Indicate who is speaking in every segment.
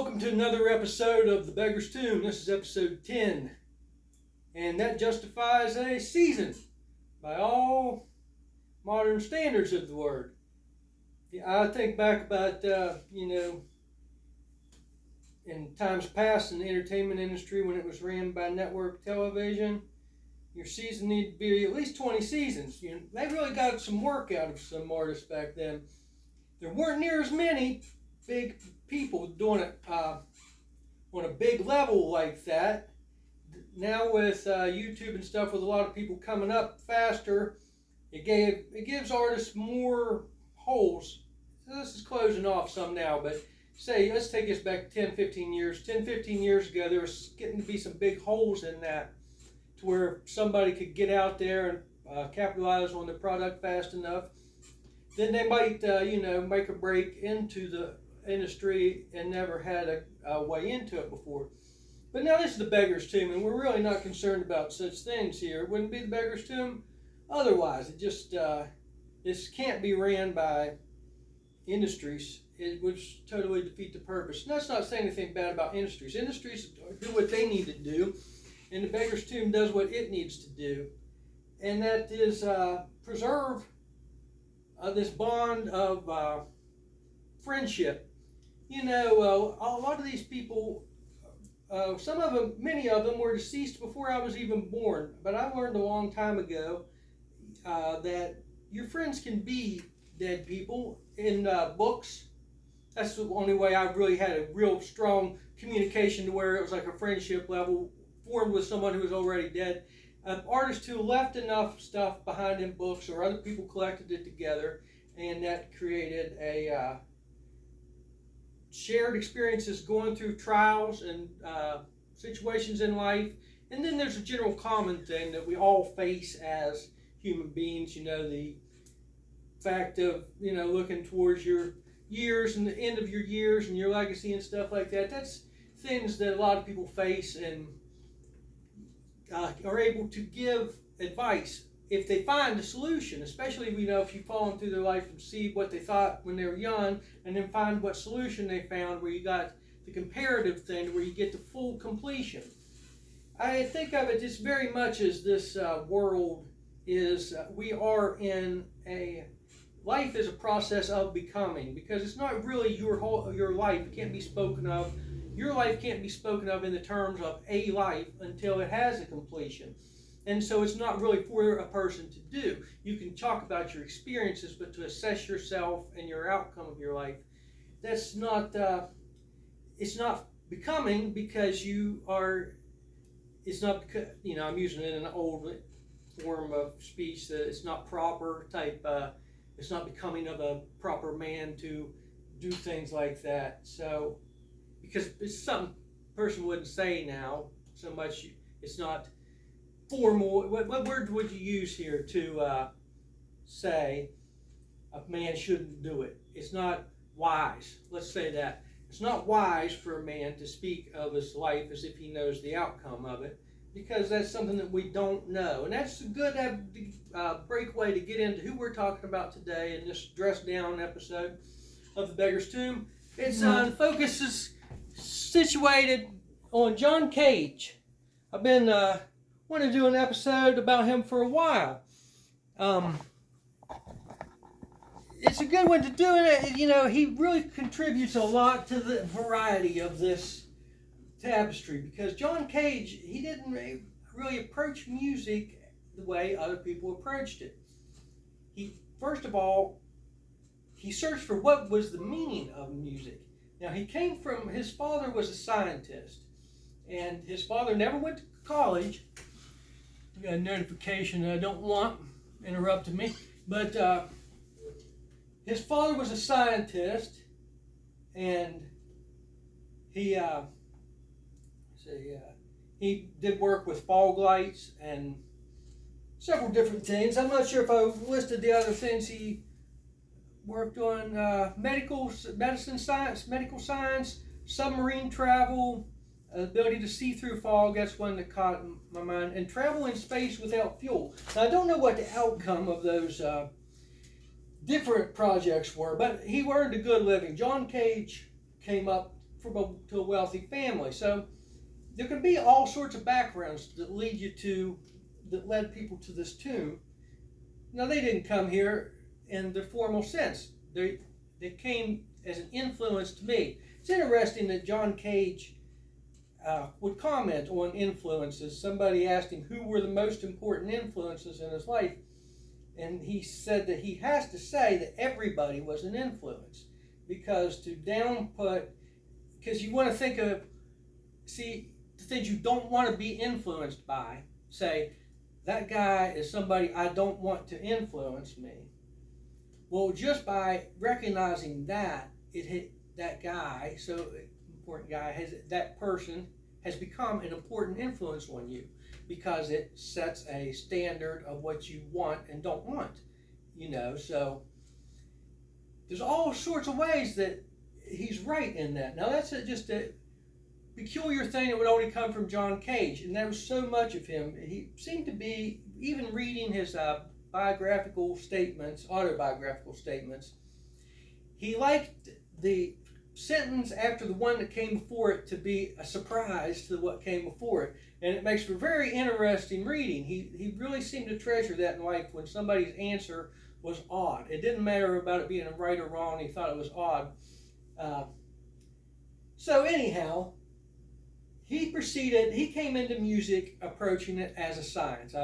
Speaker 1: Welcome to another episode of The Beggar's Tomb. This is episode 10. And that justifies a season by all modern standards of the word. I think back about, in times past in the entertainment industry when it was ran by network television, your season needed to be at least 20 seasons. They really got some work out of some artists back then. There weren't near as many big people doing it on a big level like that. Now with YouTube and stuff, with a lot of people coming up faster, it gives artists more holes. So this is closing off some now, but let's take this back 10, 15 years. 10, 15 years ago, there was getting to be some big holes in that to where somebody could get out there and capitalize on the product fast enough. Then they might, make a break into the industry and never had a way into it before. But now this is the Beggar's Tomb, and we're really not concerned about such things here. It wouldn't be the Beggar's Tomb otherwise. It just, this can't be ran by industries. It would totally defeat the purpose. And that's not saying anything bad about industries. Industries do what they need to do, and the Beggar's Tomb does what it needs to do. And that is preserve this bond of friendship. A lot of these people, many of them were deceased before I was even born. But I learned a long time ago that your friends can be dead people in books. That's the only way I really had a real strong communication to where it was like a friendship level formed with someone who was already dead. Artists who left enough stuff behind in books or other people collected it together, and that created a shared experiences going through trials and situations in life. And then there's a general common thing that we all face as human beings, the fact of, looking towards your years and the end of your years and your legacy and stuff like that. That's things that a lot of people face and are able to give advice if they find a solution, especially if you follow them through their life and see what they thought when they were young and then find what solution they found where you got the comparative thing where you get the full completion. I think of it just very much as this world is, we are in life is a process of becoming, because it's not really your life can't be spoken of. Your life can't be spoken of in the terms of a life until it has a completion. And so it's not really for a person to do. You can talk about your experiences, but to assess yourself and your outcome of your life, that's not, it's not becoming, because it's not, I'm using it in an old form of speech that it's not proper type, it's not becoming of a proper man to do things like that. So, because it's something a person wouldn't say now so much, it's not formal. What word would you use here to say a man shouldn't do it? It's not wise. Let's say that. It's not wise for a man to speak of his life as if he knows the outcome of it, because that's something that we don't know. And that's a good breakaway to get into who we're talking about today in this dressed down episode of The Beggar's Tomb. It's the focus is situated on John Cage. I've been want to do an episode about him for a while. It's a good one to do it. He really contributes a lot to the variety of this tapestry, because John Cage, he didn't really approach music the way other people approached it. First of all, he searched for what was the meaning of music. Now, his father was a scientist, and his father never went to college. We got a notification that I don't want interrupting me, but his father was a scientist, and he did work with fog lights and several different things. I'm not sure if I listed the other things he worked on: medical science, submarine travel, ability to see through fog. That's one that caught my mind. And travel in space without fuel. Now, I don't know what the outcome of those different projects were, but he earned a good living. John Cage came up to a wealthy family. So there can be all sorts of backgrounds that led people to this tomb. Now, they didn't come here in the formal sense. They came as an influence to me. It's interesting that John Cage would comment on influences. Somebody asked him who were the most important influences in his life, and he said that he has to say that everybody was an influence, because you want to think of, the things you don't want to be influenced by. Say, that guy is somebody I don't want to influence me. Well, just by recognizing that, that guy, so important guy, that person has become an important influence on you, because it sets a standard of what you want and don't want. So there's all sorts of ways that he's right in that. Now, that's just a peculiar thing that would only come from John Cage, and there was so much of him. He seemed to be, even reading his autobiographical statements, he liked the sentence after the one that came before it to be a surprise to what came before it, and it makes for very interesting reading. He really seemed to treasure that in life, when somebody's answer was odd. It didn't matter about it being right or wrong. He thought it was odd. So anyhow, he came into music approaching it as a science.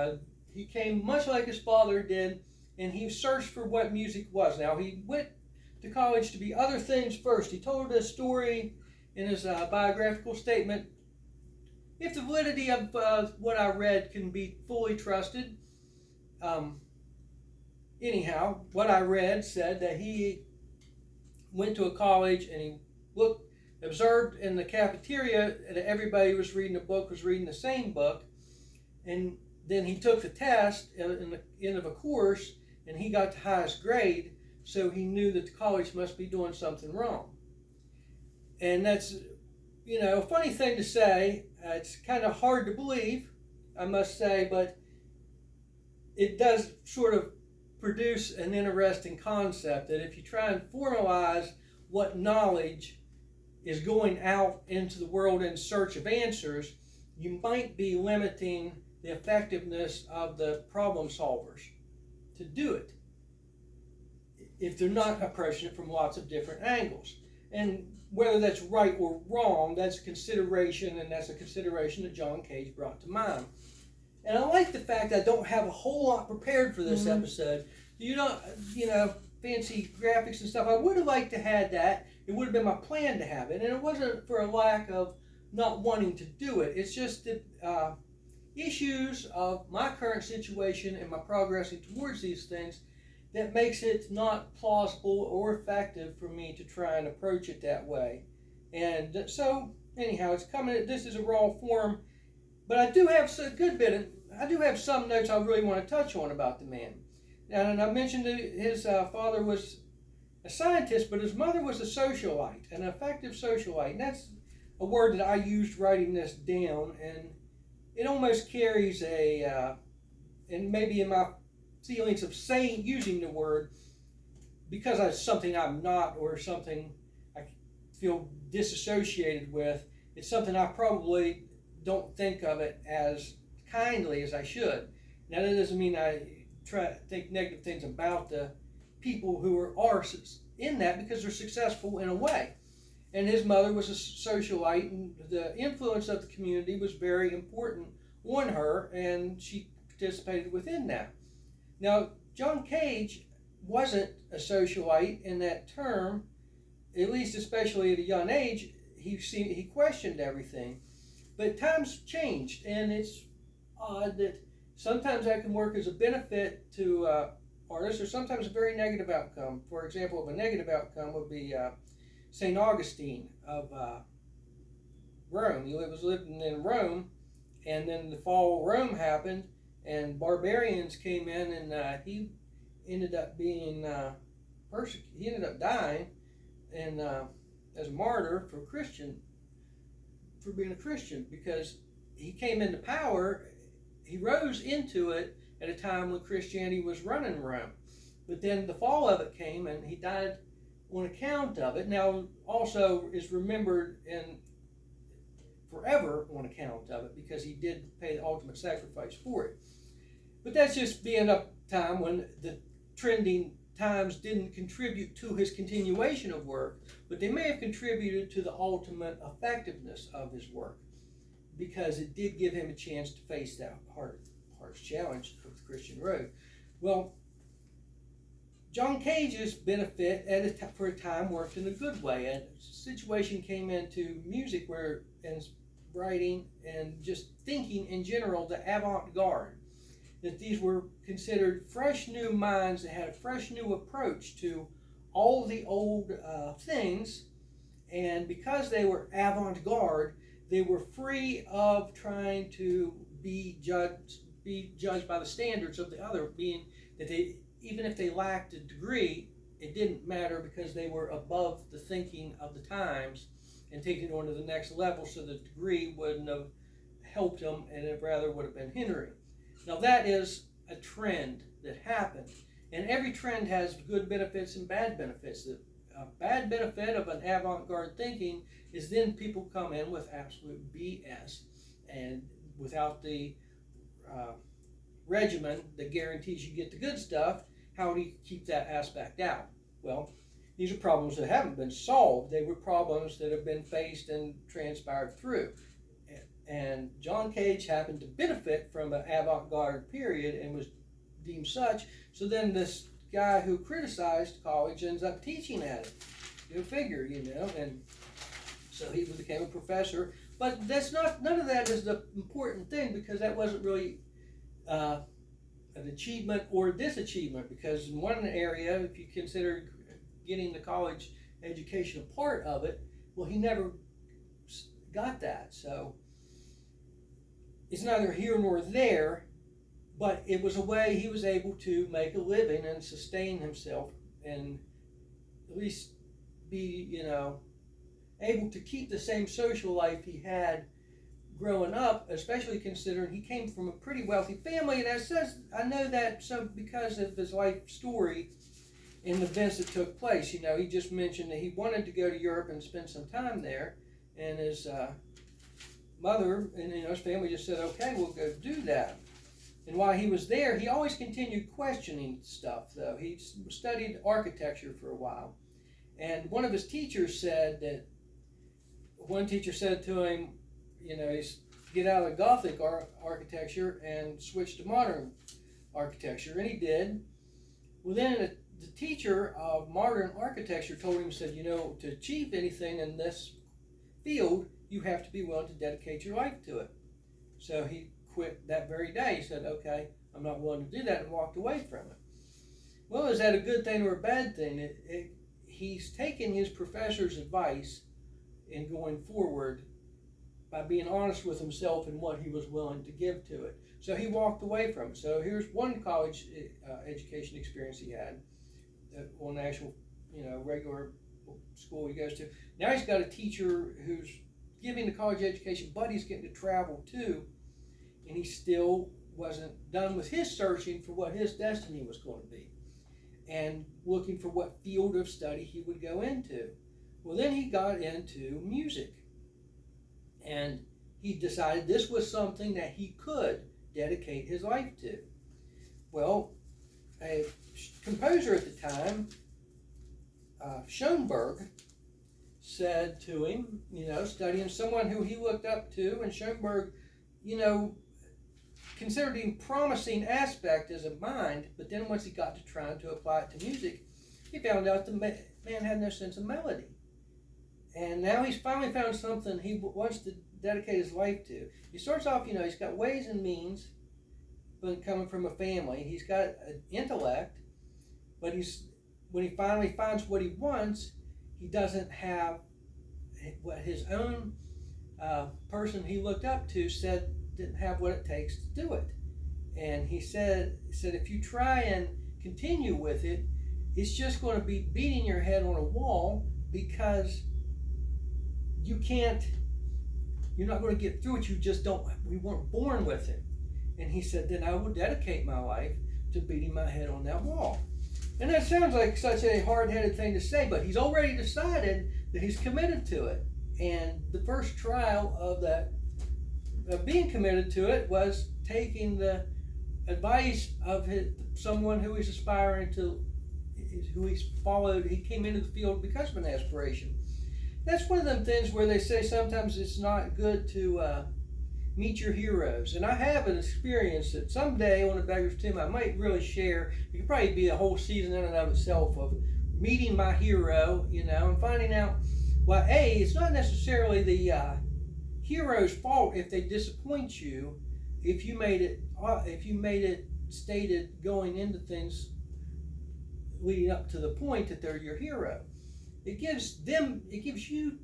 Speaker 1: He came much like his father did, and he searched for what music was. Now, he went to college to be other things first. He told a story in his biographical statement. If the validity of what I read can be fully trusted, anyhow, what I read said that he went to a college and he observed in the cafeteria that everybody was reading the same book, and then he took the test in the end of a course, and he got the highest grade, so he knew that the college must be doing something wrong. And that's, a funny thing to say. It's kind of hard to believe, I must say, but it does sort of produce an interesting concept, that if you try and formalize what knowledge is going out into the world in search of answers, you might be limiting the effectiveness of the problem solvers to do it, if they're not approaching it from lots of different angles. And whether that's right or wrong, that's a consideration, and that's a consideration that John Cage brought to mind. And I like the fact that I don't have a whole lot prepared for this episode. Fancy graphics and stuff. I would have liked to have that. It would have been my plan to have it. And it wasn't for a lack of not wanting to do it. It's just that issues of my current situation and my progressing towards these things that makes it not plausible or effective for me to try and approach it that way. And so, anyhow, it's coming. This is a raw form, but I do have some notes I really want to touch on about the man. And I mentioned that his father was a scientist, but his mother was a socialite, an effective socialite. And that's a word that I used writing this down, and it almost carries and maybe in my feelings of using the word, because it's something I'm not, or something I feel disassociated with, it's something I probably don't think of it as kindly as I should. Now, that doesn't mean I try to think negative things about the people who are in that, because they're successful in a way. And his mother was a socialite, and the influence of the community was very important on her, and she participated within that. Now, John Cage wasn't a socialite in that term, at least especially at a young age. He questioned everything. But times changed, and it's odd that sometimes that can work as a benefit to artists, or sometimes a very negative outcome. For example, a negative outcome would be St. Augustine of Rome. He was living in Rome, and then the fall of Rome happened, and barbarians came in, and he ended up being persecuted. He ended up dying, and as a martyr for being a Christian, because he came into power. He rose into it at a time when Christianity was running Rome. But then the fall of it came, and he died on account of it. Now, also is remembered in forever on account of it, because he did pay the ultimate sacrifice for it. But that's just being a time when the trending times didn't contribute to his continuation of work, but they may have contributed to the ultimate effectiveness of his work, because it did give him a chance to face that harsh challenge of the Christian road. Well, John Cage's benefit for a time worked in a good way. A situation came into music and writing and just thinking in general, the avant-garde, that these were considered fresh new minds that had a fresh new approach to all the old things, and because they were avant-garde, they were free of trying to be judged by the standards of the other, being that they, even if they lacked a degree, it didn't matter, because they were above the thinking of the times and taking it on to the next level, so the degree wouldn't have helped them, and it rather would have been hindering. Now that is a trend that happened, and every trend has good benefits and bad benefits. The bad benefit of an avant-garde thinking is then people come in with absolute BS, and without the regimen that guarantees you get the good stuff, how do you keep that aspect out? Well, these are problems that haven't been solved. They were problems that have been faced and transpired through. And John Cage happened to benefit from an avant-garde period and was deemed such. So then this guy who criticized college ends up teaching at it. Go figure, and so he became a professor. But none of that is the important thing, because that wasn't really an achievement or disachievement, because in one area, if you consider getting the college education a part of it, well, he never got that. So it's neither here nor there, but it was a way he was able to make a living and sustain himself, and at least be, able to keep the same social life he had growing up, especially considering he came from a pretty wealthy family. And I know that because of his life story and the events that took place. He just mentioned that he wanted to go to Europe and spend some time there, and his mother and his family just said, okay, we'll go do that. And while he was there, he always continued questioning stuff, though. He studied architecture for a while, and one teacher said to him, get out of Gothic architecture and switch to modern architecture, and he did. Well, then the teacher of modern architecture told him, said, to achieve anything in this field, you have to be willing to dedicate your life to it. So he quit that very day. He said, okay, I'm not willing to do that, and walked away from it. Well, is that a good thing or a bad thing? He's taken his professor's advice in going forward by being honest with himself and what he was willing to give to it. So he walked away from it. So here's one college education experience he had on the actual, regular school he goes to. Now he's got a teacher who's giving the college education, but he's getting to travel too, and he still wasn't done with his searching for what his destiny was going to be and looking for what field of study he would go into. Well, then he got into music, and he decided this was something that he could dedicate his life to. Well, a composer at the time, Schoenberg, said to him, studying someone who he looked up to, and Schoenberg, considered him promising aspect as a mind, but then once he got to trying to apply it to music, he found out the man had no sense of melody. And now he's finally found something he wants to dedicate his life to. He starts off, he's got ways and means, but coming from a family. He's got an intellect, but when he finally finds what he wants, he doesn't have what his own person he looked up to said didn't have what it takes to do it. And he said if you try and continue with it, it's just going to be beating your head on a wall, because you're not going to get through it. We weren't born with it. And he said, then I will dedicate my life to beating my head on that wall. And that sounds like such a hard-headed thing to say, but he's already decided that he's committed to it. And the first trial of that, of being committed to it, was taking the advice of someone who he's aspiring to, who he's followed. He came into the field because of an aspiration. That's one of them things where they say sometimes it's not good to meet your heroes. And I have an experience that someday on a Beggar's Tomb I might really share. It could probably be a whole season in and of itself of meeting my hero, and finding out, well, it's not necessarily the hero's fault if they disappoint you, if you made it stated going into things leading up to the point that they're your hero. It gives you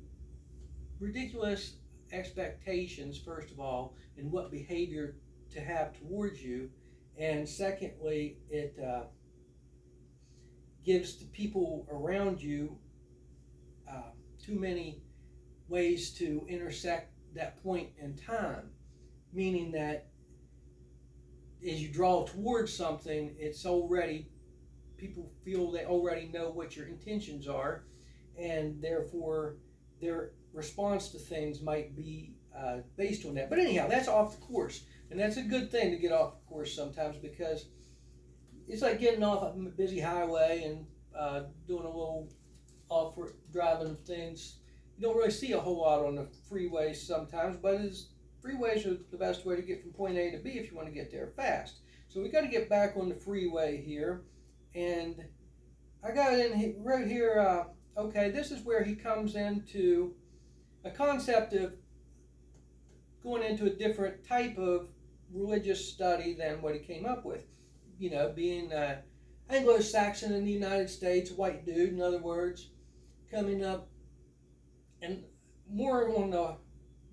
Speaker 1: ridiculous expectations, first of all, in what behavior to have towards you, and secondly, it gives the people around you too many ways to intersect that point in time, meaning that as you draw towards something, it's already, people feel they already know what your intentions are, and therefore their response to things might be based on that. But anyhow, that's off the course, and that's a good thing to get off the course sometimes, because it's like getting off a busy highway and doing a little off driving things. You don't really see a whole lot on the freeways sometimes, but freeways are the best way to get from point A to B if you want to get there fast. So we got to get back on the freeway here, and I got in right here. Okay, this is where he comes into a concept of going into a different type of religious study than what he came up with. Being Anglo-Saxon in the United States, white dude, in other words, coming up and more on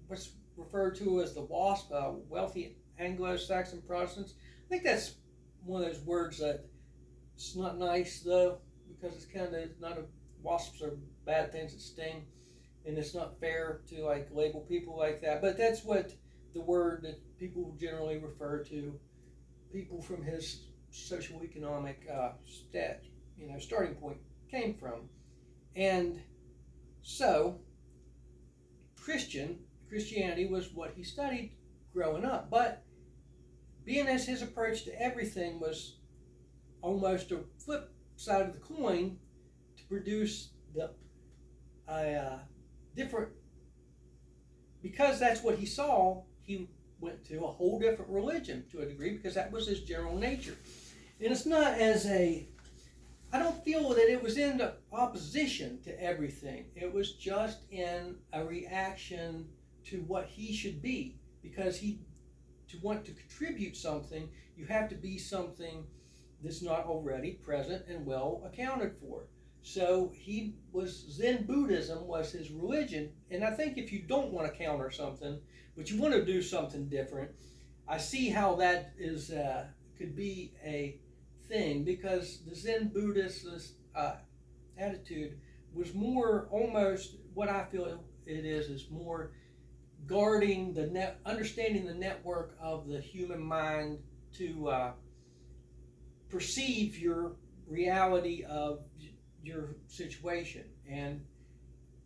Speaker 1: what's referred to as the WASP, wealthy Anglo-Saxon Protestants. I think that's one of those words that it's not nice though, because it's kind of not a, wasps are bad things that sting, and it's not fair to label people like that. But that's what the word that people generally refer to people from his socioeconomic starting point came from. And so Christianity was what he studied growing up, but being as his approach to everything was almost a flip side of the coin to produce different, because that's what he saw, he went to a whole different religion to a degree, because that was his general nature. And it's not I don't feel that it was in opposition to everything. It was just in a reaction to what he should be, because to want to contribute something, you have to be something that's not already present and well accounted for. So Zen Buddhism was his religion, and I think if you don't want to counter something, but you want to do something different, I see how that could be a thing, because the Zen Buddhist attitude was more almost what I feel it is more guarding understanding the network of the human mind to perceive your reality of your situation, and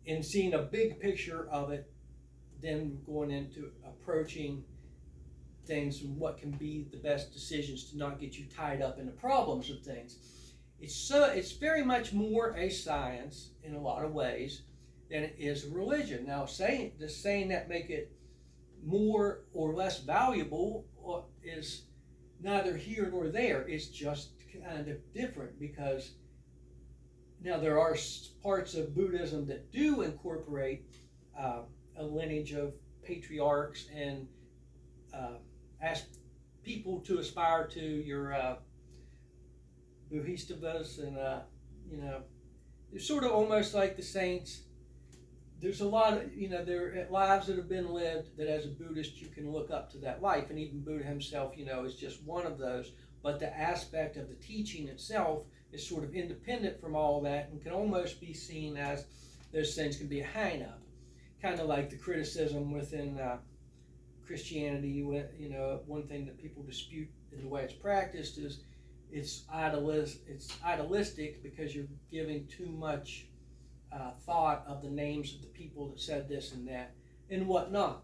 Speaker 1: in seeing a big picture of it, then going into approaching things and what can be the best decisions to not get you tied up in the problems of things. It's very much more a science in a lot of ways than it is a religion. Now, saying that make it more or less valuable is neither here nor there. It's just kind of different, because now there are parts of Buddhism that do incorporate a lineage of patriarchs and ask people to aspire to your Bodhisattvas, and it's sort of almost like the saints. There's a lot of, there are lives that have been lived that as a Buddhist you can look up to that life, and even Buddha himself, is just one of those. But the aspect of the teaching itself is sort of independent from all that, and can almost be seen as those things can be a hang-up. Kind of like the criticism within Christianity, one thing that people dispute in the way it's practiced is it's idolistic because you're giving too much thought of the names of the people that said this and that and whatnot.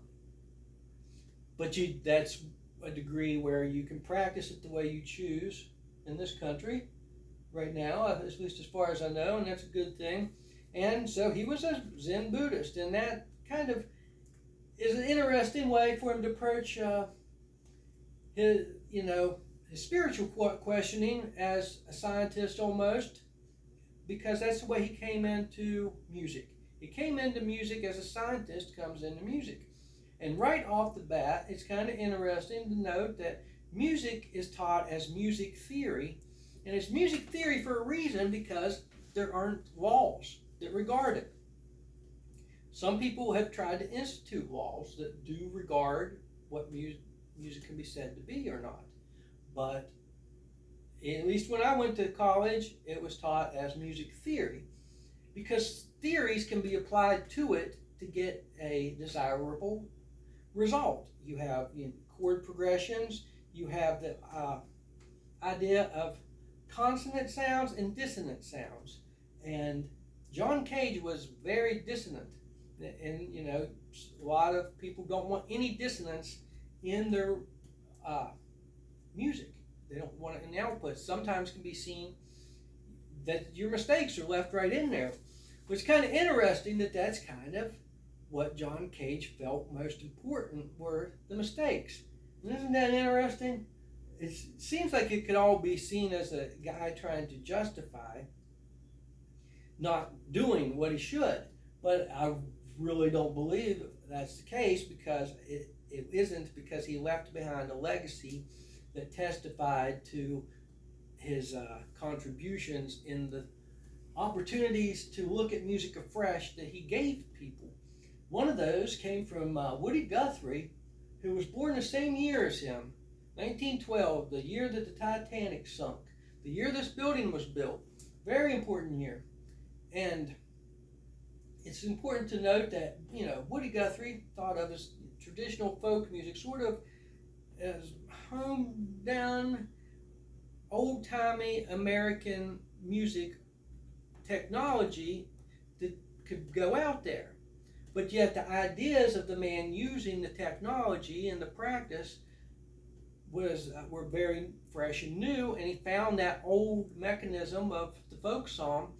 Speaker 1: But that's a degree where you can practice it the way you choose in this country right now, at least as far as I know, and that's a good thing. And so he was a Zen Buddhist, and that kind of is an interesting way for him to approach his, his spiritual questioning as a scientist almost, because that's the way he came into music. He came into music as a scientist comes into music. And right off the bat, it's kind of interesting to note that music is taught as music theory, and it's music theory for a reason, because there aren't laws that regard it. Some people have tried to institute laws that do regard what music can be said to be or not. But at least when I went to college, it was taught as music theory, because theories can be applied to it to get a desirable result. You have chord progressions, you have the idea of consonant sounds and dissonant sounds. And John Cage was very dissonant. And, a lot of people don't want any dissonance in their music. They don't want it in the output. Sometimes can be seen that your mistakes are left right in there. But it's kind of interesting that that's kind of what John Cage felt most important were the mistakes. And isn't that interesting? It seems like it could all be seen as a guy trying to justify not doing what he should. But I really don't believe that's the case, because it isn't, because he left behind a legacy that testified to his contributions in the opportunities to look at music afresh that he gave people. One of those came from Woody Guthrie, who was born the same year as him, 1912, the year that the Titanic sunk, the year this building was built. Very important year. And it's important to note that, Woody Guthrie thought of as traditional folk music sort of as honed down, old-timey American music technology that could go out there. But yet the ideas of the man using the technology and the practice were very fresh and new, and he found that old mechanism of the folk song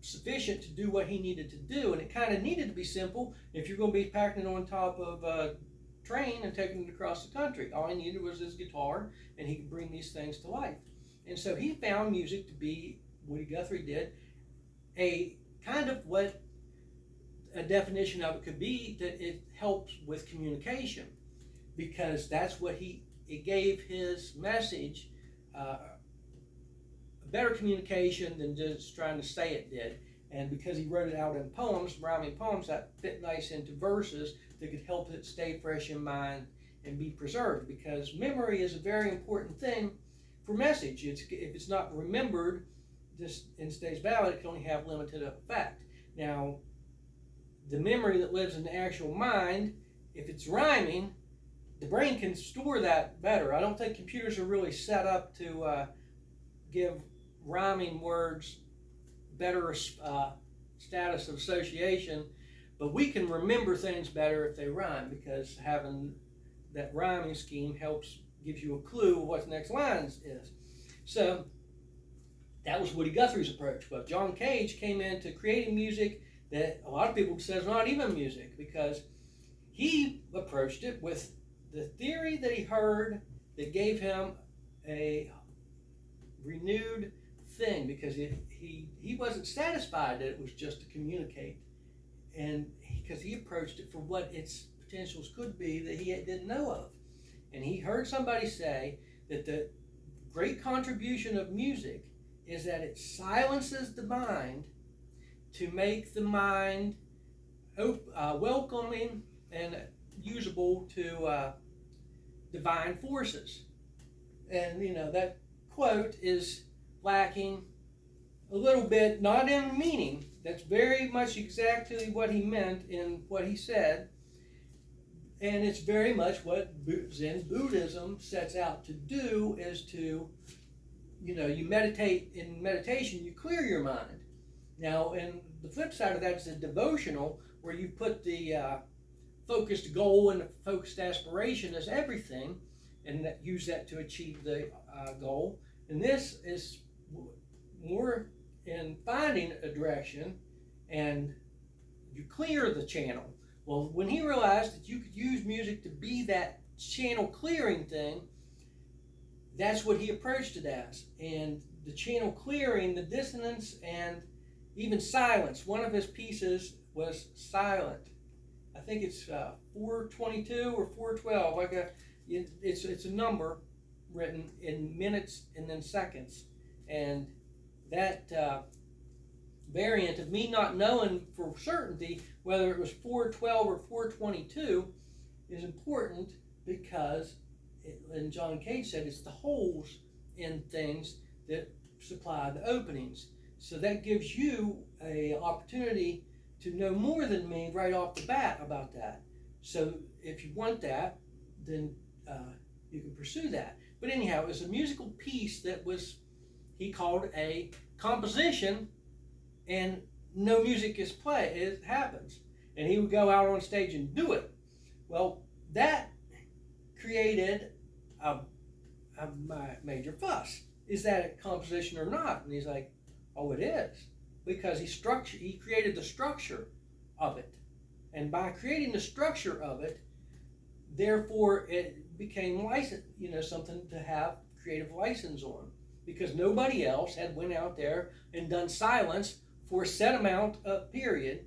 Speaker 1: sufficient to do what he needed to do. And it kind of needed to be simple if you're going to be packing it on top of a train and taking it across the country. All he needed was his guitar, and he could bring these things to life. And so he found music to be, Woody Guthrie did, a kind of what a definition of it could be, that it helps with communication, because that's what it gave his message better communication than just trying to say it did. And because he wrote it out in poems, rhyming poems, that fit nice into verses that could help it stay fresh in mind and be preserved, because memory is a very important thing for message. If it's not remembered and stays valid, it can only have limited effect. Now, the memory that lives in the actual mind, if it's rhyming, the brain can store that better. I don't think computers are really set up to give rhyming words better status of association, but we can remember things better if they rhyme, because having that rhyming scheme gives you a clue of what the next line is. So that was Woody Guthrie's approach. But John Cage came into creating music that a lot of people say is not even music, because he approached it with the theory that he heard that gave him a renewed thing, because he wasn't satisfied that it was just to communicate, and because he approached it for what its potentials could be that he didn't know of. And he heard somebody say that the great contribution of music is that it silences the mind to make the mind welcoming and usable to divine forces. And that quote is lacking a little bit, not in meaning. That's very much exactly what he meant in what he said. And it's very much what Zen Buddhism sets out to do, is to you meditate. In meditation, you clear your mind. Now, and the flip side of that is a devotional, where you put the focused goal and the focused aspiration as everything, and use that to achieve the goal. And this is more in finding a direction, and you clear the channel. Well, when he realized that you could use music to be that channel clearing thing, that's what he approached it as. And the channel clearing, the dissonance, and even silence. One of his pieces was silent. I think it's 422 or 412. It's a number written in minutes and then seconds. And that variant of me not knowing for certainty whether it was 412 or 422 is important, because and John Cage said it's the holes in things that supply the openings. So that gives you an opportunity to know more than me right off the bat about that. So if you want that, then you can pursue that. But anyhow, it was a musical piece that he called a composition, and no music is played. It happens. And he would go out on stage and do it. Well, that created a major fuss. Is that a composition or not? And he's like, oh, it is. Because he created the structure of it. And by creating the structure of it, therefore it became something to have creative license on. Because nobody else had went out there and done silence for a set amount of period.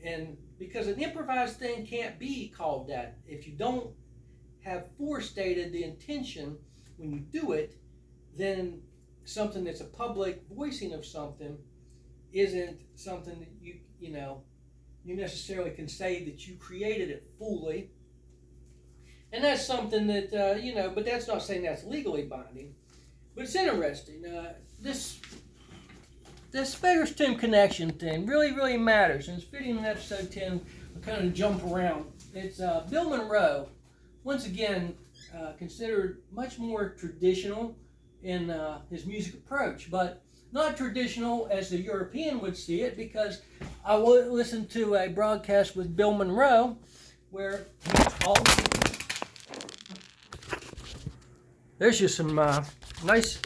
Speaker 1: And because an improvised thing can't be called that. If you don't have forestated the intention when you do it, then something that's a public voicing of something isn't something that you necessarily can say that you created it fully. And that's something that but that's not saying that's legally binding. But it's interesting. This Beggar's Tomb connection thing really, really matters, and it's fitting in episode 10. I'll kind of jump around. It's Bill Monroe, once again considered much more traditional in his music approach, but not traditional as the European would see it, because I listened to a broadcast with Bill Monroe where he called. There's just some nice